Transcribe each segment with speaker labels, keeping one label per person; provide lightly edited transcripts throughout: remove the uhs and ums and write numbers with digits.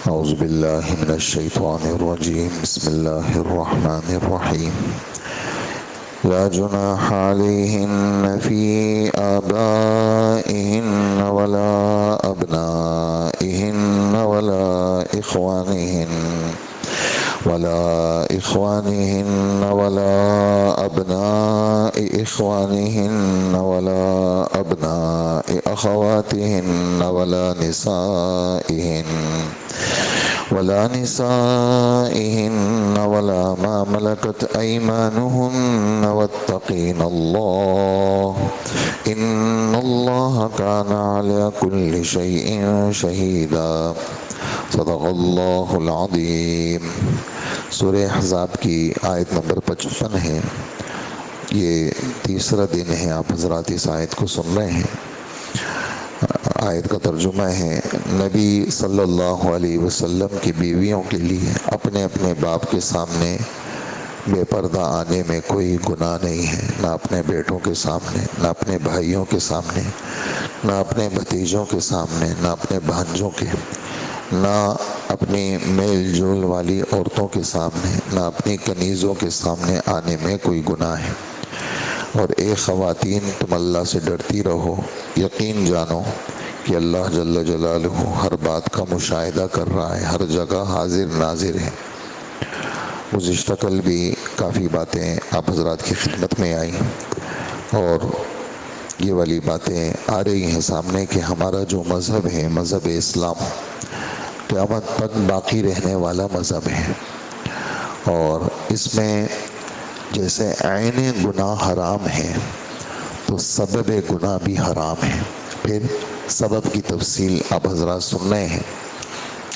Speaker 1: أعوذ بالله من الشيطان الرجيم بسم الله الرحمن الرحيم لا جناح عليهن في آبائهن ولا أبنائهن ولا إخوانهن ولا أبناء إخوانهن ولا أبناء أخواتهن ولا نسائهن ولا ما ملكت أيمانهن واتقين الله إن الله كان على كل شيء شهيدا صدق اللہ العظیم۔ سورہ احزاب کی آیت نمبر 55 ہے۔ یہ تیسرا دن ہے آپ حضرات اس آیت کو سن رہے ہیں۔ آیت کا ترجمہ ہے، نبی صلی اللہ علیہ وسلم کی بیویوں کے لیے اپنے اپنے باپ کے سامنے بے پردہ آنے میں کوئی گناہ نہیں ہے، نہ اپنے بیٹوں کے سامنے، نہ اپنے بھائیوں کے سامنے، نہ اپنے بھتیجوں کے سامنے، نہ اپنے بھانجوں کے، نہ اپنی میل جول والی عورتوں کے سامنے، نہ اپنی کنیزوں کے سامنے آنے میں کوئی گناہ ہے۔ اور اے خواتین، تم اللہ سے ڈرتی رہو، یقین جانو کہ اللہ جل جلالہ ہر بات کا مشاہدہ کر رہا ہے، ہر جگہ حاضر ناظر ہے۔ گزشتہ کل بھی کافی باتیں آپ حضرات کی خدمت میں آئیں اور یہ والی باتیں آ رہی ہیں سامنے کہ ہمارا جو مذہب ہے، مذہب اسلام، قیامت تک باقی رہنے والا مذہب ہے، اور اس میں جیسے عین گناہ حرام ہے تو سبب گناہ بھی حرام ہے۔ پھر سبب کی تفصیل آپ حضرات سن رہے ہیں۔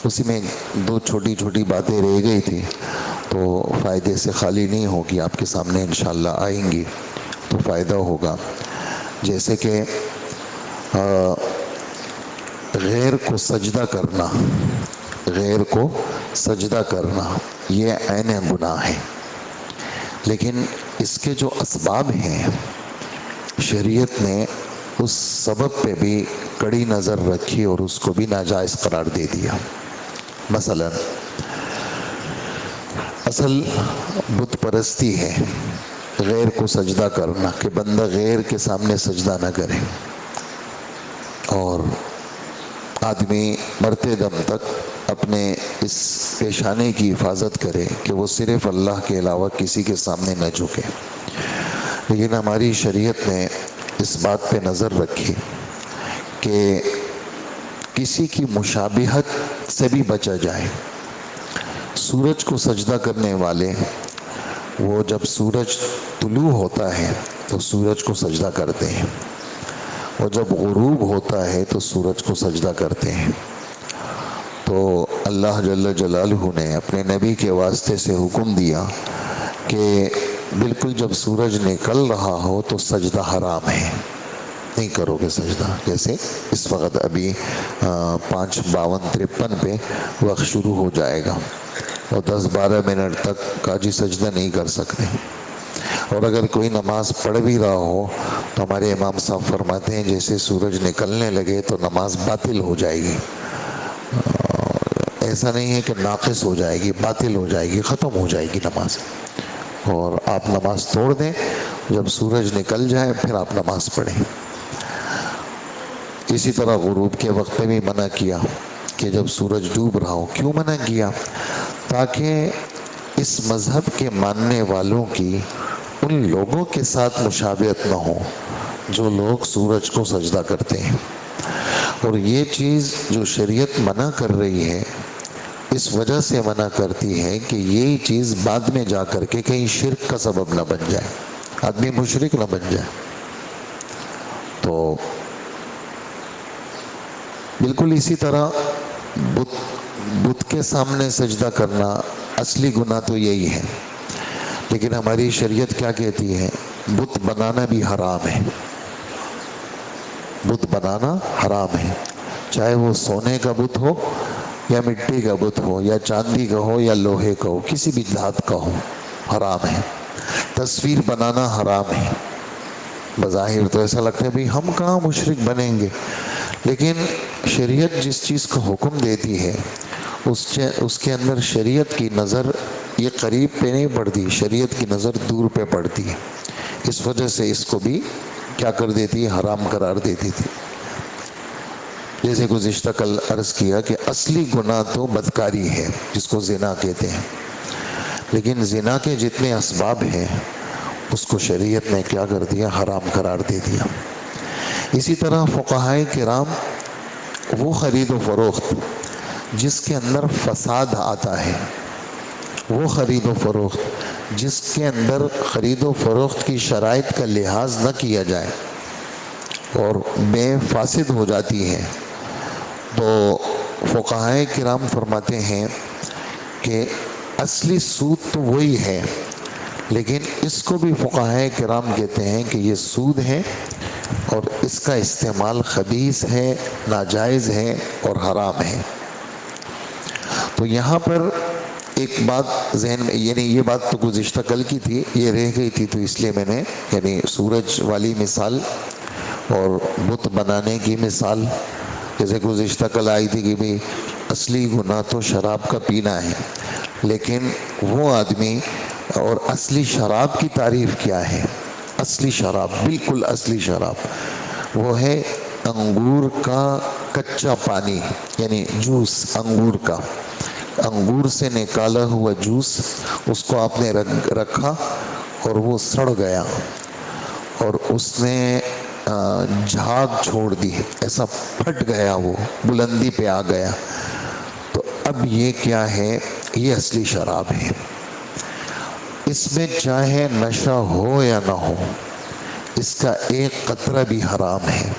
Speaker 1: اسی میں دو چھوٹی چھوٹی باتیں رہ گئی تھی تو فائدے سے خالی نہیں ہوگی، آپ کے سامنے انشاءاللہ آئیں گی تو فائدہ ہوگا۔ جیسے کہ غیر کو سجدہ کرنا یہ عین گناہ ہے، لیکن اس کے جو اسباب ہیں شریعت نے اس سبب پہ بھی کڑی نظر رکھی اور اس کو بھی ناجائز قرار دے دیا۔ مثلا اصل بت پرستی ہے غیر کو سجدہ کرنا، کہ بندہ غیر کے سامنے سجدہ نہ کرے، اور آدمی مرتے دم تک اپنے اس پیشانے کی حفاظت کرے کہ وہ صرف اللہ کے علاوہ کسی کے سامنے نہ جھکے۔ لیکن ہماری شریعت نے اس بات پہ نظر رکھی کہ کسی کی مشابہت سے بھی بچا جائے۔ سورج کو سجدہ کرنے والے، وہ جب سورج طلوع ہوتا ہے تو سورج کو سجدہ کرتے ہیں، اور جب غروب ہوتا ہے تو سورج کو سجدہ کرتے ہیں۔ تو اللہ جل جلالہ نے اپنے نبی کے واسطے سے حکم دیا کہ بالکل جب سورج نکل رہا ہو تو سجدہ حرام ہے، نہیں کرو گے سجدہ۔ جیسے اس وقت ابھی 5:52-53 پہ وقت شروع ہو جائے گا اور 10-12 منٹ تک کاجی سجدہ نہیں کر سکتے، اور اگر کوئی نماز پڑھ بھی رہا ہو تو ہمارے امام صاحب فرماتے ہیں جیسے سورج نکلنے لگے تو نماز باطل ہو جائے گی۔ ایسا نہیں ہے کہ ناقص ہو جائے گی، باطل ہو جائے گی، ختم ہو جائے گی نماز، اور آپ نماز توڑ دیں، جب سورج نکل جائے پھر آپ نماز پڑھیں۔ اسی طرح غروب کے وقت میں بھی منع کیا کہ جب سورج ڈوب رہا ہو۔ کیوں منع کیا؟ تاکہ اس مذہب کے ماننے والوں کی ان لوگوں کے ساتھ مشابہت نہ ہو جو لوگ سورج کو سجدہ کرتے ہیں، اور یہ چیز جو شریعت منع کر رہی ہے اس وجہ سے منع کرتی ہے کہ یہی چیز بعد میں جا کر کے کہیں شرک کا سبب نہ بن جائے، آدمی مشرک نہ بن جائے۔ تو بالکل اسی طرح بت کے سامنے سجدہ کرنا اصلی گناہ تو یہی ہے، لیکن ہماری شریعت کیا کہتی ہے؟ بت بنانا بھی حرام ہے، بت بنانا حرام ہے، چاہے وہ سونے کا بت ہو یا مٹی کا بت ہو یا چاندی کا ہو یا لوہے کا ہو، کسی بھی دھات کا ہو، حرام ہے۔ تصویر بنانا حرام ہے۔ بظاہر تو ایسا لگتا ہے بھئی ہم کہاں مشرک بنیں گے، لیکن شریعت جس چیز کا حکم دیتی ہے اس کے اندر شریعت کی نظر یہ قریب پہ نہیں پڑتی، شریعت کی نظر دور پہ پڑتی ہے، اس وجہ سے اس کو بھی کیا کر دیتی ہے، حرام قرار دیتی تھی۔ جیسے گزشتہ کل عرض کیا کہ اصلی گناہ تو بدکاری ہے جس کو زنا کہتے ہیں، لیکن زنا کے جتنے اسباب ہیں اس کو شریعت نے کیا کر دیا، حرام قرار دے دیا۔ اسی طرح فقہائے کرام وہ خرید و فروخت جس کے اندر فساد آتا ہے، وہ خرید و فروخت جس کے اندر خرید و فروخت کی شرائط کا لحاظ نہ کیا جائے اور بے فاسد ہو جاتی ہے، تو فقہائے کرام فرماتے ہیں کہ اصلی سود تو وہی ہے، لیکن اس کو بھی فقہائے کرام کہتے ہیں کہ یہ سود ہے اور اس کا استعمال خبیث ہے، ناجائز ہے اور حرام ہے۔ تو یہاں پر ایک بات ذہن میں، یعنی یہ بات تو گزشتہ کل کی تھی، یہ رہ گئی تھی، تو اس لیے میں نے یعنی سورج والی مثال اور بت بنانے کی مثال، جیسے گزشتہ کل آئی تھی کہ بھئی اصلی گناہ تو شراب کا پینا ہے، لیکن وہ آدمی اور اصلی شراب کی تعریف کیا ہے؟ اصلی شراب، بالکل اصلی شراب وہ ہے انگور کا کچا پانی، یعنی جوس انگور کا، انگور سے نکالا ہوا جوس، اس کو آپ نے رکھا اور وہ سڑ گیا اور اس نے جھاگ چھوڑ دی، ایسا پھٹ گیا، وہ بلندی پہ آ گیا، تو اب یہ کیا ہے؟ یہ اصلی شراب ہے۔ اس میں چاہے نشہ ہو یا نہ ہو، اس کا ایک قطرہ بھی حرام ہے،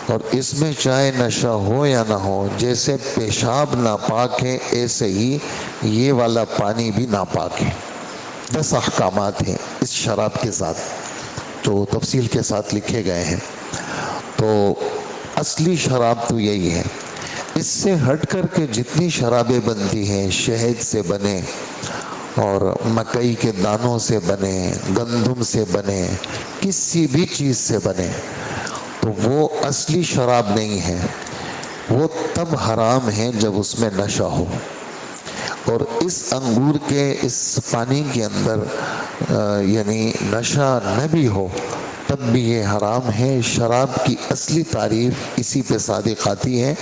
Speaker 1: اور اس میں چاہے نشہ ہو یا نہ ہو، جیسے پیشاب ناپاک ہے ایسے ہی یہ والا پانی بھی ناپاک ہے۔ 10 احکامات ہیں اس شراب کے ساتھ جو تفصیل کے ساتھ لکھے گئے ہیں۔ تو اصلی شراب تو یہی ہے۔ اس سے ہٹ کر کے جتنی شرابیں بنتی ہیں، شہد سے بنے اور مکئی کے دانوں سے بنے، گندم سے بنے، کسی بھی چیز سے بنے، تو وہ اصلی شراب نہیں ہے، وہ تب حرام ہے جب اس میں نشہ ہو، اور اس انگور کے اس پانی کے اندر یعنی نشہ نہ بھی ہو تب بھی یہ حرام ہے۔ شراب کی اصلی تعریف اسی پہ صادق آتی ہے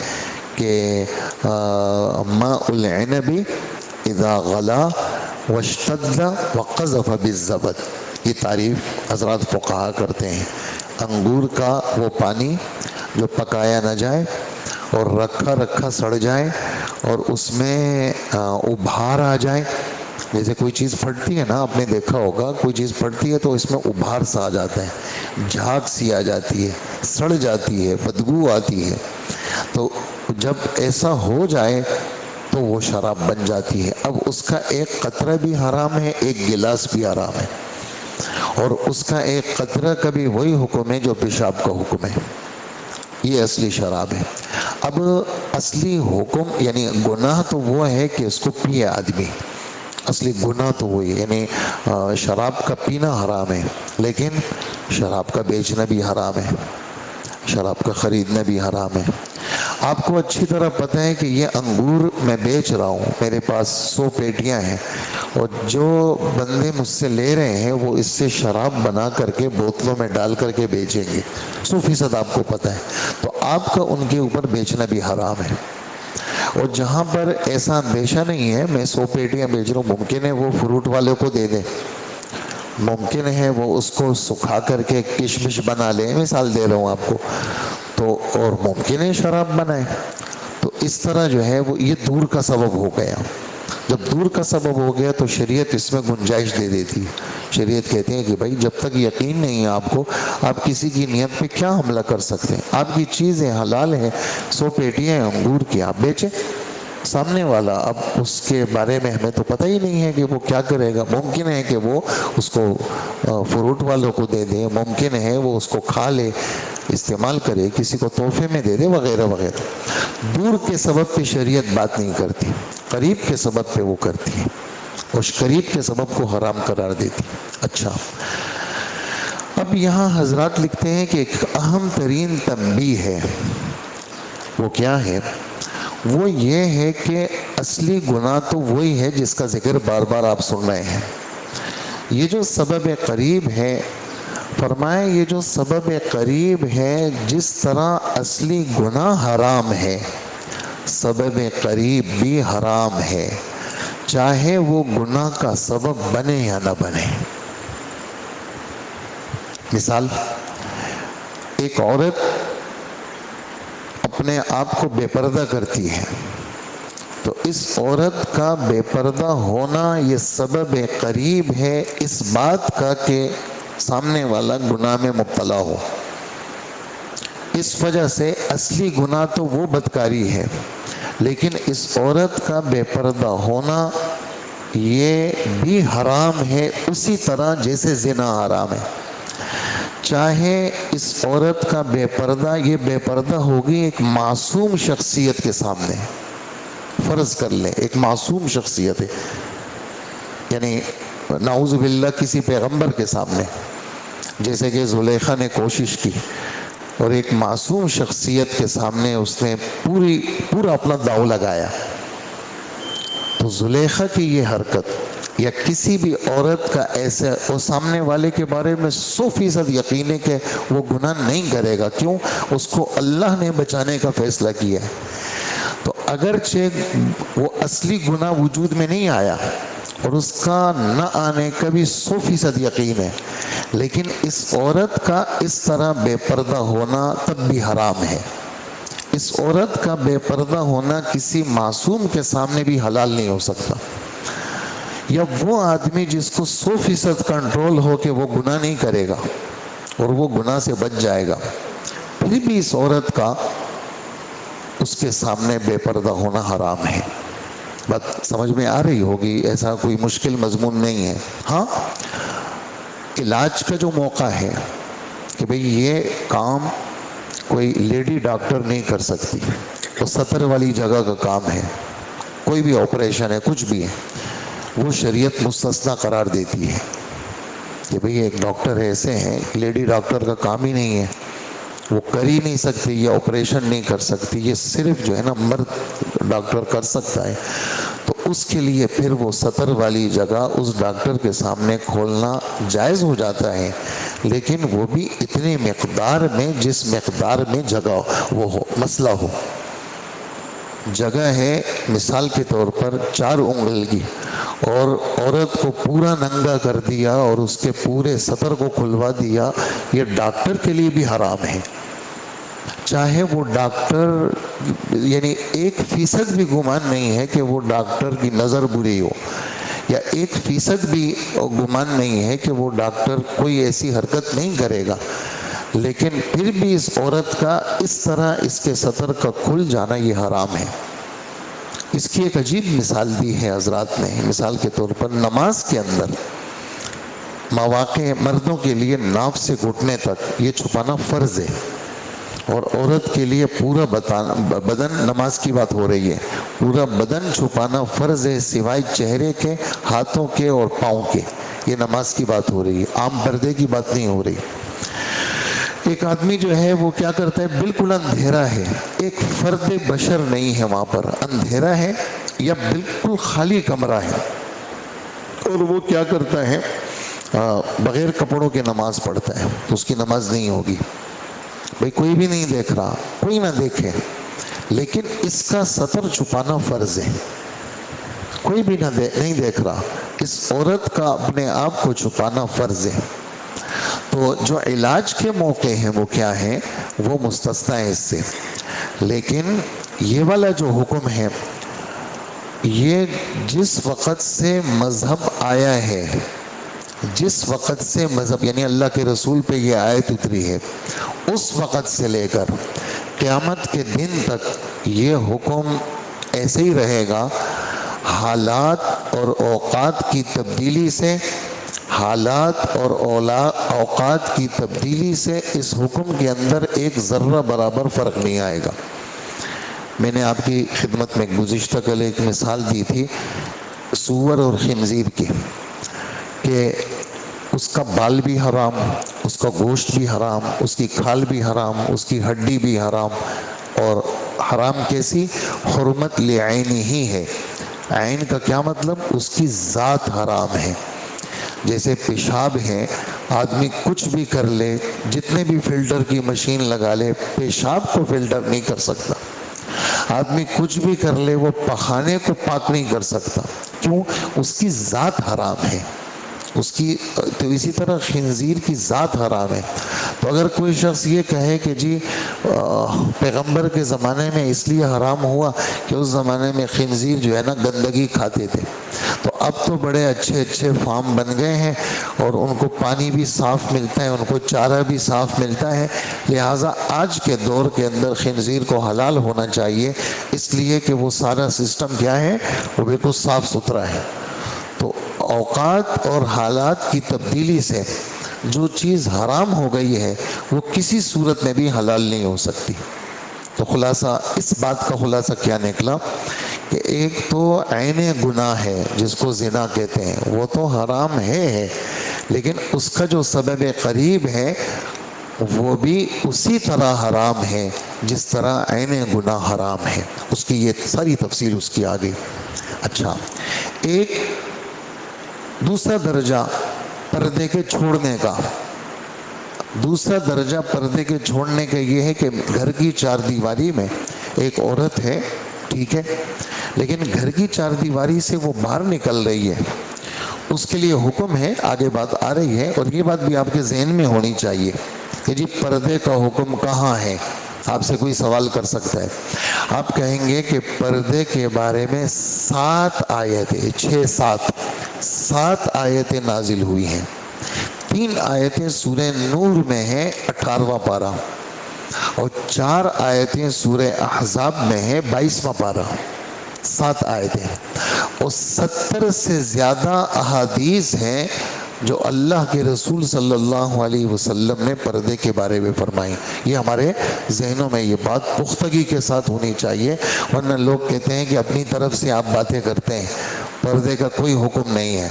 Speaker 1: کہ ماء العنب اذا غلا واشتد وقذف بالزبد، یہ تعریف حضرات فقہا کرتے ہیں۔ انگور کا وہ پانی جو پکایا نہ جائے اور رکھا رکھا سڑ جائے اور اس میں ابھار آ جائے، جیسے کوئی چیز پھٹتی ہے نا، آپ نے دیکھا ہوگا کوئی چیز پھٹتی ہے تو اس میں ابھار سا آ جاتا ہے، جھاگ سی آ جاتی ہے، سڑ جاتی ہے، بدبو آتی ہے، تو جب ایسا ہو جائے تو وہ شراب بن جاتی ہے۔ اب اس کا ایک قطرہ بھی حرام ہے، ایک گلاس بھی حرام ہے، اور اس کا ایک قطرہ کا بھی وہی حکم ہے جو پیشاب کا حکم ہے۔ یہ اصلی شراب ہے۔ اب اصلی حکم یعنی گناہ تو وہ ہے کہ اس کو پیے آدمی، اصلی گناہ تو وہی ہے، یعنی شراب کا پینا حرام ہے، لیکن شراب کا بیچنا بھی حرام ہے، شراب کا خریدنا بھی حرام ہے۔ آپ کو اچھی طرح پتہ ہے کہ یہ انگور میں بیچ رہا ہوں، میرے پاس 100 پیٹیاں ہیں، اور جو بندے مجھ سے لے رہے ہیں وہ اس سے شراب بنا کر کے بوتلوں میں ڈال کر کے بیچیں گے، 100% آپ کو پتہ ہے، تو آپ کا ان کے اوپر بیچنا بھی حرام ہے۔ اور جہاں پر ایسا اندیشہ نہیں ہے میں 100 پیٹیاں بیچ رہا ہوں، ممکن ہے وہ فروٹ والے کو دے دیں، ممکن ہے وہ اس کو سکھا کر کے کشمش بنا لیں، مثال دے رہا ہوں آپ کو، تو اور ممکن ہے شراب بنائے، تو اس طرح جو ہے وہ یہ دور کا سبب ہو گیا۔ جب دور کا سبب ہو گیا تو شریعت اس میں گنجائش دے دیتی، شریعت کہتے ہیں کہ بھائی جب تک یقین نہیں ہے آپ کو، آپ کسی کی نیت پہ کیا حملہ کر سکتے ہیں؟ آپ کی چیزیں حلال ہیں، 100 پیٹیاں انگور کی آپ بیچیں، سامنے والا اب اس کے بارے میں ہمیں تو پتہ ہی نہیں ہے کہ وہ کیا کرے گا، ممکن ہے کہ وہ اس کو فروٹ والوں کو دے دے، ممکن ہے وہ اس کو کھا لے، استعمال کرے، کسی کو تحفے میں دے دے، وغیرہ وغیرہ۔ دور کے سبب پہ شریعت بات نہیں کرتی، قریب کے سبب پہ وہ کرتی ہے، اور قریب کے سبب کو حرام قرار دیتی۔ اچھا، اب یہاں حضرات لکھتے ہیں کہ ایک اہم ترین تنبیہ ہے، وہ کیا ہے؟ وہ یہ ہے کہ اصلی گناہ تو وہی ہے جس کا ذکر بار بار آپ سن رہے ہیں. یہ جو سبب قریب ہے، فرمائے یہ جو سبب قریب ہے، جس طرح اصلی گناہ حرام ہے سبب قریب بھی حرام ہے، چاہے وہ گناہ کا سبب بنے یا نہ بنے. مثال، ایک عورت اپنے آپ کو بے پردہ کرتی ہے، تو اس عورت کا بے پردہ ہونا یہ سبب قریب ہے اس بات کا کہ سامنے والا گناہ میں مبتلا ہو. اس وجہ سے اصلی گناہ تو وہ بدکاری ہے، لیکن اس عورت کا بے پردہ ہونا یہ بھی حرام ہے، اسی طرح جیسے زنا حرام ہے. چاہے اس عورت کا بے پردہ، یہ بے پردہ ہوگی ایک معصوم شخصیت کے سامنے، فرض کر لیں ایک معصوم شخصیت ہے، یعنی نعوذ باللہ کسی پیغمبر کے سامنے، جیسے کہ زلیخا نے کوشش کی اور ایک معصوم شخصیت کے سامنے اس نے پورا اپنا داؤ لگایا. تو زلیخا کی یہ حرکت یا کسی بھی عورت کا ایسے، وہ سامنے والے کے بارے میں 100% یقین ہے کہ وہ گناہ نہیں کرے گا. کیوں؟ اس کو اللہ نے بچانے کا فیصلہ کیا ہے. تو اگرچہ وہ اصلی گناہ وجود میں نہیں آیا اور اس کا نہ آنے کا بھی 100% یقین ہے، لیکن اس عورت کا اس طرح بے پردہ ہونا تب بھی حرام ہے. اس عورت کا بے پردہ ہونا کسی معصوم کے سامنے بھی حلال نہیں ہو سکتا. یا وہ آدمی جس کو 100% کنٹرول ہو کہ وہ گناہ نہیں کرے گا اور وہ گناہ سے بچ جائے گا، پھر بھی اس عورت کا اس کے سامنے بے پردہ ہونا حرام ہے. بات سمجھ میں آ رہی ہوگی، ایسا کوئی مشکل مضمون نہیں ہے. ہاں، علاج کا جو موقع ہے کہ بھئی یہ کام کوئی لیڈی ڈاکٹر نہیں کر سکتی، وہ سطر والی جگہ کا کام ہے، کوئی بھی آپریشن ہے، کچھ بھی ہے، وہ شریعت مستثنیٰ قرار دیتی ہے کہ بھئی ایک ڈاکٹر ایسے ہیں، لیڈی ڈاکٹر کا کام ہی نہیں ہے، وہ کر ہی نہیں سکتی، یہ آپریشن نہیں کر سکتی، یہ صرف جو ہے نا مرد ڈاکٹر کر سکتا ہے. تو اس کے لیے پھر وہ سطر والی جگہ اس ڈاکٹر کے سامنے کھولنا جائز ہو جاتا ہے، لیکن وہ بھی اتنی مقدار میں جس مقدار میں جگہ وہ ہو، مسئلہ ہو. جگہ ہے مثال کے طور پر 4 انگل کی، اور عورت کو پورا ننگا کر دیا اور اس کے پورے سطر کو کھلوا دیا، یہ ڈاکٹر کے لیے بھی حرام ہے. چاہے وہ ڈاکٹر، یعنی 1% بھی گمان نہیں ہے کہ وہ ڈاکٹر کی نظر بری ہو، یا 1% بھی گمان نہیں ہے کہ وہ ڈاکٹر کوئی ایسی حرکت نہیں کرے گا، لیکن پھر بھی اس عورت کا اس طرح اس کے سطر کا کھل جانا یہ حرام ہے. اس کی ایک عجیب مثال دی ہے حضرات نے. مثال کے طور پر نماز کے اندر مواقع مردوں کے لیے ناف سے گھٹنے تک یہ چھپانا فرض ہے، اور عورت کے لیے پورا بدن، نماز کی بات ہو رہی ہے، پورا بدن چھپانا فرض ہے سوائے چہرے کے، ہاتھوں کے اور پاؤں کے. یہ نماز کی بات ہو رہی ہے، عام پردے کی بات نہیں ہو رہی. ایک آدمی جو ہے وہ کیا کرتا ہے، بالکل اندھیرا ہے، ایک فرد بشر نہیں ہے وہاں پر، اندھیرا ہے یا بالکل خالی کمرہ ہے، اور وہ کیا کرتا ہے، بغیر کپڑوں کے نماز پڑھتا ہے. تو اس کی نماز نہیں ہوگی. بھئی کوئی بھی نہیں دیکھ رہا، کوئی نہ دیکھے، لیکن اس کا سطر چھپانا فرض ہے، کوئی بھی نہیں دیکھ رہا، اس عورت کا اپنے آپ کو چھپانا فرض ہے. تو جو علاج کے موقع ہیں وہ کیا ہیں، وہ مستثنیٰ ہے اس سے. لیکن یہ والا جو حکم ہے، یہ جس وقت سے مذہب آیا ہے، جس وقت سے مذہب یعنی اللہ کے رسول پہ یہ آیت اتری ہے، اس وقت سے لے کر قیامت کے دن تک یہ حکم ایسے ہی رہے گا. حالات اور اوقات کی تبدیلی سے، حالات اور اوقات کی تبدیلی سے اس حکم کے اندر ایک ذرہ برابر فرق نہیں آئے گا. میں نے آپ کی خدمت میں گزشتہ کل ایک مثال دی تھی سور اور خنزیر کی، کہ اس کا بال بھی حرام، اس کا گوشت بھی حرام، اس کی کھال بھی حرام، اس کی ہڈی بھی حرام، اور حرام کیسی؟ حرمت لعینہ ہی ہے. عین کا کیا مطلب؟ اس کی ذات حرام ہے. جیسے پیشاب ہے، آدمی کچھ بھی کر لے، جتنے بھی فلٹر کی مشین لگا لے، پیشاب کو فلٹر نہیں کر سکتا. آدمی کچھ بھی کر لے، وہ پخانے کو پاک نہیں کر سکتا. کیوں؟ اس کی ذات حرام ہے. اس کی تو اسی طرح خنزیر کی ذات حرام ہے. تو اگر کوئی شخص یہ کہے کہ جی پیغمبر کے زمانے میں اس لیے حرام ہوا کہ اس زمانے میں خنزیر جو ہے نا گندگی کھاتے تھے، تو اب تو بڑے اچھے اچھے فارم بن گئے ہیں اور ان کو پانی بھی صاف ملتا ہے، ان کو چارہ بھی صاف ملتا ہے، لہٰذا آج کے دور کے اندر خنزیر کو حلال ہونا چاہیے، اس لیے کہ وہ سارا سسٹم کیا ہے؟ وہ بالکل صاف ستھرا ہے. تو اوقات اور حالات کی تبدیلی سے جو چیز حرام ہو گئی ہے وہ کسی صورت میں بھی حلال نہیں ہو سکتی. تو خلاصہ اس بات کا خلاصہ کیا نکلا کہ ایک تو عین گناہ ہے جس کو زنا کہتے ہیں، وہ تو حرام ہے، لیکن اس کا جو سبب قریب ہے وہ بھی اسی طرح حرام ہے جس طرح عین گناہ حرام ہے. اس کی یہ ساری تفصیل اس کی آگے. اچھا، ایک دوسرا درجہ پردے کے چھوڑنے کا، دوسرا درجہ پردے کے چھوڑنے کا یہ ہے کہ گھر کی چار دیواری میں ایک عورت ہے، ٹھیک ہے، لیکن گھر کی چار دیواری سے وہ باہر نکل رہی ہے، اس کے لیے حکم ہے، آگے بات آ رہی ہے، اور یہ بات بھی آپ کے ذہن میں ہونی چاہیے کہ جی پردے کا حکم کہاں ہے. آپ سے کوئی سوال کر سکتا ہے، آپ کہیں گے کہ پردے کے بارے میں 7 آیتیں، 7 آیتیں نازل ہوئی ہیں. 3 آیتیں سورہ نور میں ہیں 18واں پارہ، اور 4 آیتیں سورہ احزاب میں ہیں 22واں پارہ. 7 آیتیں اور 70 سے زیادہ احادیث ہیں جو اللہ کے رسول صلی اللہ علیہ وسلم نے پردے کے بارے میں فرمائی. یہ ہمارے ذہنوں میں یہ بات پختگی کے ساتھ ہونی چاہیے، ورنہ لوگ کہتے ہیں کہ اپنی طرف سے آپ باتیں کرتے ہیں، پردے کا کوئی حکم نہیں ہے.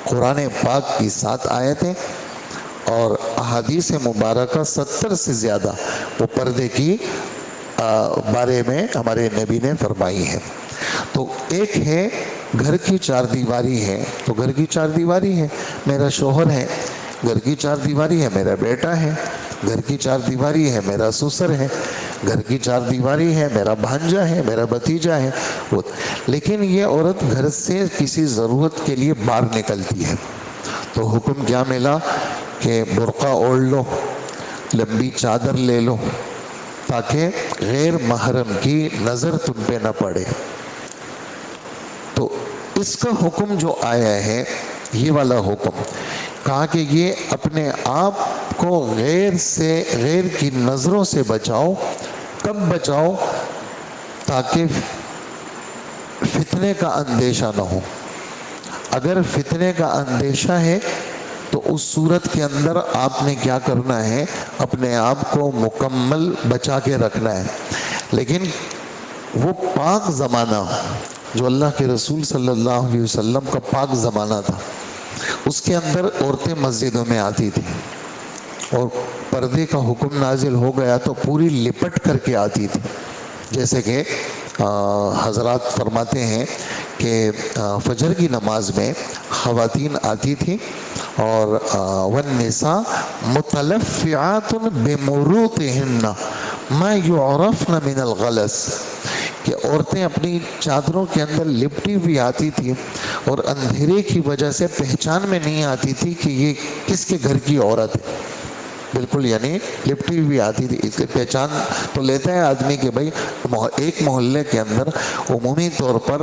Speaker 1: قرآن پاک کی 7 آیتیں اور احادیث مبارکہ 70 سے زیادہ وہ پردے کی بارے میں ہمارے نبی نے فرمائی ہے. تو ایک ہے گھر کی چار دیواری ہے، تو گھر کی چار دیواری ہے، میرا شوہر ہے، گھر کی چار دیواری ہے، میرا بیٹا ہے، گھر کی چار دیواری ہے، میرا سسر ہے، گھر کی چار دیواری ہے، میرا بھانجا ہے، میرا بھتیجا ہے. لیکن یہ عورت گھر سے کسی ضرورت کے لیے باہر نکلتی ہے تو حکم کیا ملا کہ برقع اوڑھ لو، لمبی چادر لے لو، تاکہ غیر محرم کی نظر تم پہ نہ پڑے. تو اس کا حکم جو آیا ہے، یہ والا حکم کہا کہ یہ اپنے آپ کو غیر کی نظروں سے بچاؤ. کب بچاؤ؟ تاکہ فتنے کا اندیشہ نہ ہو. اگر فتنے کا اندیشہ ہے تو اس صورت کے اندر آپ نے کیا کرنا ہے؟ اپنے آپ کو مکمل بچا کے رکھنا ہے. لیکن وہ پاک زمانہ جو اللہ کے رسول صلی اللہ علیہ وسلم کا پاک زمانہ تھا، اس کے اندر عورتیں مسجدوں میں آتی تھیں اور پردے کا حکم نازل ہو گیا تو پوری لپٹ کر کے آتی تھی. جیسے کہ حضرات فرماتے ہیں کہ فجر کی نماز میں خواتین آتی تھیں اور والنساء متلفعات بمروطہن ما یعرفن من الغلس، کہ عورتیں اپنی چادروں کے اندر لپٹی ہوئی آتی تھی اور اندھیرے کی وجہ سے پہچان میں نہیں آتی تھی کہ یہ کس کے گھر کی عورت ہے. بالکل یعنی لپٹی ہوئی آتی تھی. اس لیے پہچان تو لیتا ہے آدمی کہ بھائی ایک محلے کے اندر عمومی طور پر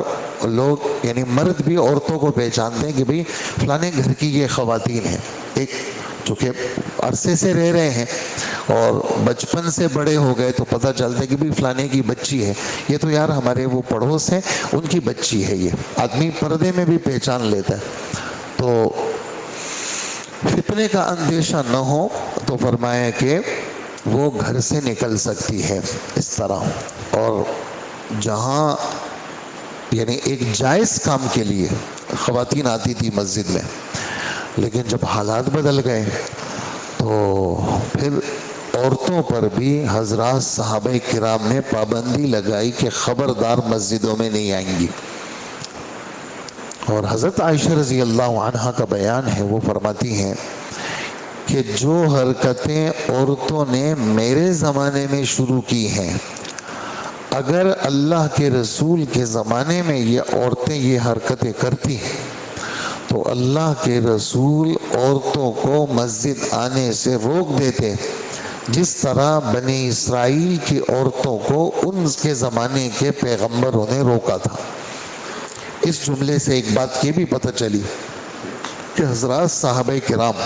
Speaker 1: لوگ یعنی مرد بھی عورتوں کو پہچانتے ہیں کہ بھائی فلانے گھر کی یہ خواتین ہیں. ایک چونکہ عرصے سے رہ رہے ہیں اور بچپن سے بڑے ہو گئے تو پتہ چلتا ہے کہ بھی فلانے کی بچی ہے، یہ تو یار ہمارے وہ پڑوس ہیں ان کی بچی ہے. یہ آدمی پردے میں بھی پہچان لیتا ہے. تو فتنے کا اندیشہ نہ ہو تو فرمایا کہ وہ گھر سے نکل سکتی ہے اس طرح. اور جہاں یعنی ایک جائز کام کے لیے خواتین آتی تھی مسجد میں، لیکن جب حالات بدل گئے تو پھر عورتوں پر بھی حضرات صحابہ کرام نے پابندی لگائی کہ خبردار مسجدوں میں نہیں آئیں گی. اور حضرت عائشہ رضی اللہ عنہا کا بیان ہے، وہ فرماتی ہیں کہ جو حرکتیں عورتوں نے میرے زمانے میں شروع کی ہیں، اگر اللہ کے رسول کے زمانے میں یہ عورتیں یہ حرکتیں کرتی ہیں تو اللہ کے رسول عورتوں کو مسجد آنے سے روک دیتے، جس طرح بنی اسرائیل کی عورتوں کو ان کے زمانے کے پیغمبروں نے روکا تھا. اس جملے سے ایک بات یہ بھی پتہ چلی کہ حضرات صحابہ کرام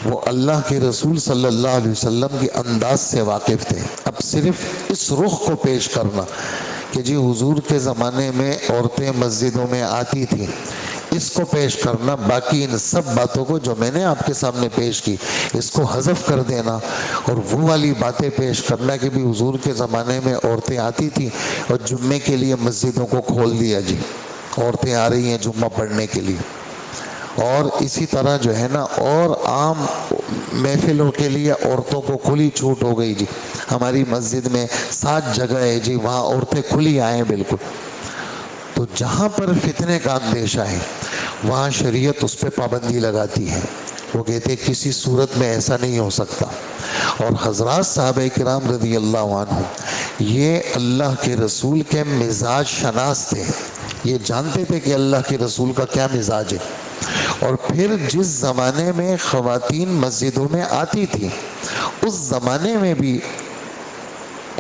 Speaker 1: وہ اللہ کے رسول صلی اللہ علیہ وسلم کے انداز سے واقف تھے. اب صرف اس رخ کو پیش کرنا کہ جی حضور کے زمانے میں عورتیں مسجدوں میں آتی تھیں، اس کو پیش کرنا، باقی ان سب باتوں کو جو میں نے آپ کے سامنے پیش کی اس کو حذف کر دینا اور وہ والی باتیں پیش کرنا کہ بھی حضور کے زمانے میں عورتیں آتی تھیں اور جمعے کے لیے مسجدوں کو کھول دیا، جی عورتیں آ رہی ہیں جمعہ پڑھنے کے لیے. اور اسی طرح جو ہے نا اور عام محفلوں کے لیے عورتوں کو کھلی چھوٹ ہو گئی، جی ہماری مسجد میں 7 جگہ ہے جی وہاں عورتیں کھلی آئیں بالکل. تو جہاں پر فتنے کا اندیشہ ہے وہاں شریعت اس پہ پابندی لگاتی ہے. وہ کہتے کسی صورت میں ایسا نہیں ہو سکتا. اور حضرات صحابہ کرام رضی اللہ عنہ یہ اللہ کے رسول کے مزاج شناس تھے، یہ جانتے تھے کہ اللہ کے رسول کا کیا مزاج ہے. اور پھر جس زمانے میں خواتین مسجدوں میں آتی تھی اس زمانے میں بھی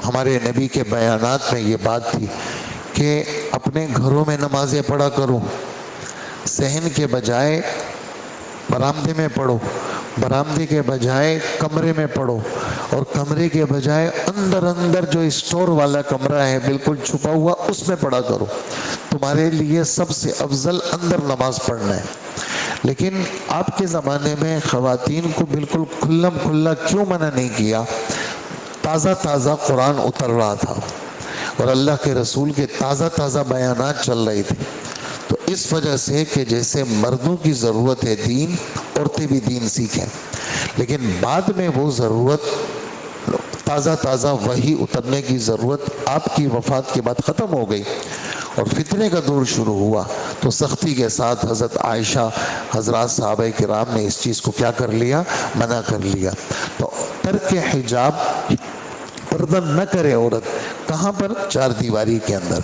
Speaker 1: ہمارے نبی کے بیانات میں یہ بات تھی کہ اپنے گھروں میں نمازیں پڑھا کرو، صحن کے بجائے برآمدے میں پڑھو، برآمدے کے بجائے کمرے میں پڑھو، اور کمرے کے بجائے اندر جو اسٹور والا کمرہ ہے بالکل چھپا ہوا اس میں پڑھا کرو. تمہارے لیے سب سے افضل اندر نماز پڑھنا ہے. لیکن آپ کے زمانے میں خواتین کو بالکل کھلم کھلا کیوں منع نہیں کیا؟ تازہ قرآن اتر رہا تھا اور اللہ کے رسول کے تازہ بیانات چل رہے تھے. تو اس وجہ سے کہ جیسے مردوں کی ضرورت ہے دین، عورتیں بھی دین سیکھیں. لیکن بعد میں وہ ضرورت تازہ وحی اترنے کی ضرورت آپ کی وفات کے بعد ختم ہو گئی اور فتنے کا دور شروع ہوا تو سختی کے ساتھ حضرت عائشہ حضرات صحابہ کرام نے اس چیز کو کیا کر لیا؟ منع کر لیا. تو ترک حجاب، پردہ نہ کرے عورت، کہاں پر؟ 4 دیواری کے اندر.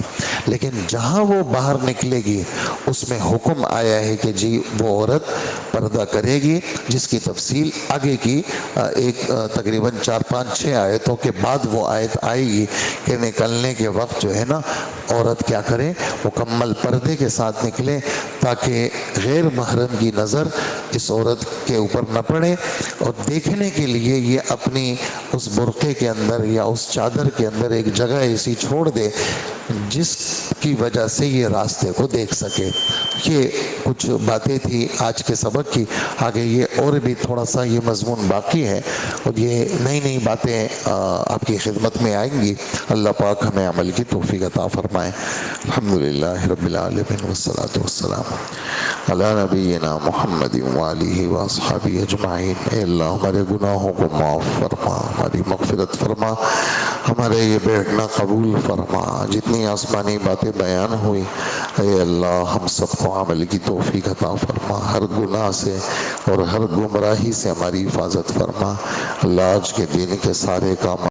Speaker 1: لیکن جہاں وہ باہر نکلے گی اس میں حکم آیا ہے کہ جی وہ عورت پردہ کرے گی، جس کی تفصیل آگے کی ایک تقریباً 4-5-6 آیتوں کے بعد وہ آیت آئے گی کہ نکلنے کے وقت جو ہے نا عورت کیا کرے؟ مکمل پردے کے ساتھ نکلے تاکہ غیر محرم کی نظر اس عورت کے اوپر نہ پڑے. اور دیکھنے کے لیے یہ اپنی اس برقعے کے اندر یا اس چادر کے اندر ایک جگہ ایسی چھوڑ دے جس کی وجہ سے یہ راستے کو دیکھ سکے. یہ کچھ باتیں تھی آج کے سبق کی. آگے یہ اور بھی تھوڑا سا یہ مضمون باقی ہے اور یہ نئی باتیں آپ کی خدمت میں آئیں گی. اللہ پاک ہمیں عمل کی توفیق عطا فرمائے. الحمدللہ رب العالمین والصلاة والسلام علی نبینا محمد وآلہ واصحابہ اجمعین. اے اللہ ہمارے گناہوں کو معاف فرما، ہماری مغفرت فرما، ہمارے یہ بیٹھنا قبول فرما. جتنی آسمانی باتیں بیان ہوئی اے اللہ ہم سب کو عمل کی توفیق عطا فرما. ہر گناہ سے اور ہر گمراہی سے ہماری حفاظت فرما. اللہ آج کے دن کے سارے کام